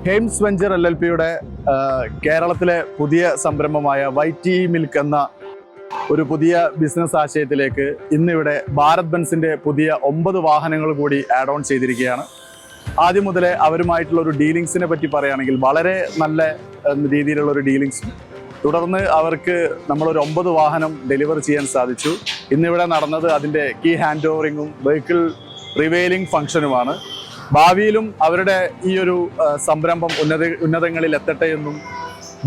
ഹെയിംസ് venture LLPയുടെ കേരളത്തിലെ പുതിയ സംരംഭമായ വൈറ്റി മിൽക്ക് എന്ന ഒരു പുതിയ ബിസിനസ് ആശയത്തിലേക്ക് ഇന്നിവിടെ ഭാരത് ബെൻസിൻ്റെ പുതിയ 9 വാഹനങ്ങൾ കൂടി ആഡ് ഓൺ ചെയ്തിരിക്കുകയാണ്. ആദ്യം മുതലേ അവരുമായിട്ടുള്ള ഒരു ഡീലിങ്സിനെ പറ്റി പറയുകയാണെങ്കിൽ വളരെ നല്ല രീതിയിലുള്ള ഒരു ഡീലിങ്സ്. തുടർന്ന് അവർക്ക് നമ്മളൊരു 9 വാഹനം ഡെലിവർ ചെയ്യാൻ സാധിച്ചു. ഇന്നിവിടെ നടന്നത് അതിൻ്റെ കീ ഹാൻഡ് ഓവറിങ്ങും വെഹിക്കിൾ റിവെയിലിംഗ് ഫംഗ്ഷനുമാണ്. ഭാവിയിലും അവരുടെ ഈ ഒരു സംരംഭം ഉന്നതങ്ങളിൽ എത്തട്ടെ എന്നും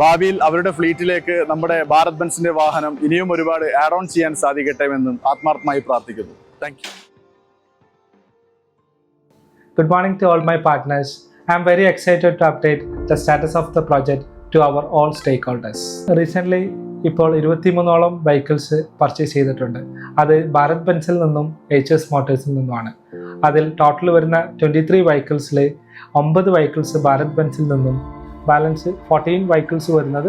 ഭാവിയിൽ അവരുടെ ഫ്ലീറ്റിലേക്ക് നമ്മുടെ ഭാരത് ബെൻസിന്റെ വാഹനം ഇനിയും ഒരുപാട് ആഡ് ഓൺ ചെയ്യാൻ സാധിക്കട്ടെ എന്നും ആത്മാർത്ഥമായി പ്രാർത്ഥിക്കുന്നു. Thank you. Good morning to all my partners. I am very excited to update the status of the project to our all stakeholders. Recently, ഇപ്പോൾ 23ഓളം വെഹിക്കിൾസ് പർച്ചേസ് ചെയ്തിട്ടുണ്ട്. അത് ഭാരത് ബെൻസിൽ നിന്നും HS മോട്ടോഴ്സിൽ നിന്നുമാണ്. അതിൽ ടോട്ടൽ വരുന്ന 23 വെഹിക്കിൾസിൽ 9 വെഹിക്കിൾസ് ഭാരത് ബെൻസിൽ നിന്നും ബാലൻസ് 14 വെഹിക്കിൾസ് വരുന്നത്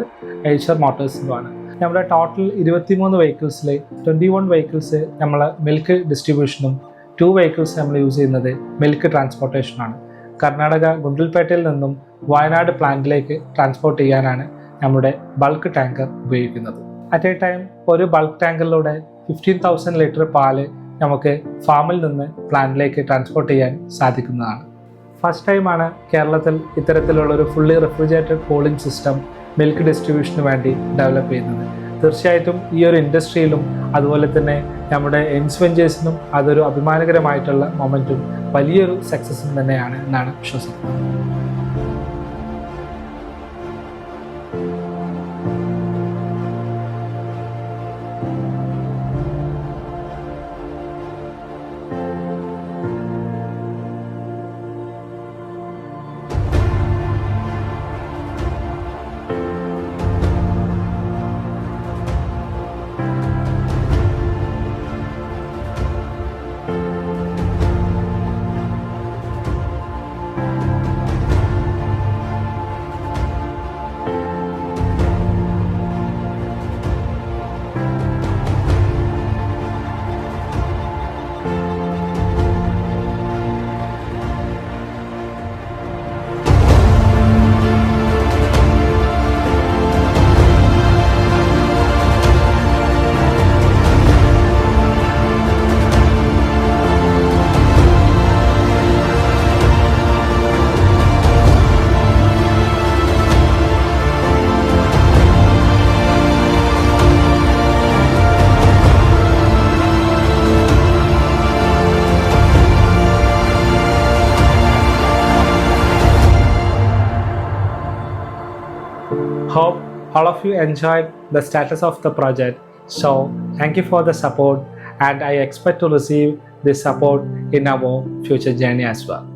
HR മോട്ടോഴ്സിലുമാണ്. നമ്മുടെ ടോട്ടൽ 23 വെഹിക്കിൾസിൽ 21 വെഹിക്കിൾസ് നമ്മൾ മിൽക്ക് ഡിസ്ട്രിബ്യൂഷനും 2 വെഹിക്കിൾസ് നമ്മൾ യൂസ് ചെയ്യുന്നത് മിൽക്ക് ട്രാൻസ്പോർട്ടേഷനാണ്. കർണാടക ഗുണ്ടൽപേട്ടയിൽ നിന്നും വയനാട് പ്ലാന്റിലേക്ക് ട്രാൻസ്പോർട്ട് ചെയ്യാനാണ് നമ്മുടെ ബൾക്ക് ടാങ്കർ ഉപയോഗിക്കുന്നത്. അറ്റ് എ ടൈം ഒരു ബൾക്ക് ടാങ്കറിലൂടെ 15,000 ലിറ്റർ പാല് നമുക്ക് ഫാമിൽ നിന്ന് പ്ലാന്റിലേക്ക് ട്രാൻസ്പോർട്ട് ചെയ്യാൻ സാധിക്കുന്നതാണ്. ഫസ്റ്റ് ടൈമാണ് കേരളത്തിൽ ഇത്തരത്തിലുള്ളൊരു fully refrigerated cooling system milk ഡിസ്ട്രിബ്യൂഷന് വേണ്ടി ഡെവലപ്പ് ചെയ്യുന്നത്. തീർച്ചയായിട്ടും ഈ ഒരു ഇൻഡസ്ട്രിയിലും അതുപോലെ തന്നെ നമ്മുടെ ഹെയിംസ് വെഞ്ചേഴ്സിനും അതൊരു അഭിമാനകരമായിട്ടുള്ള മൊമെൻറ്റും വലിയൊരു സക്സസും തന്നെയാണ് എന്നാണ് വിശ്വസിക്കുന്നത്. Hope all of you enjoyed the status of the project. So thank you for the support, and I expect to receive this support in our future journey as well.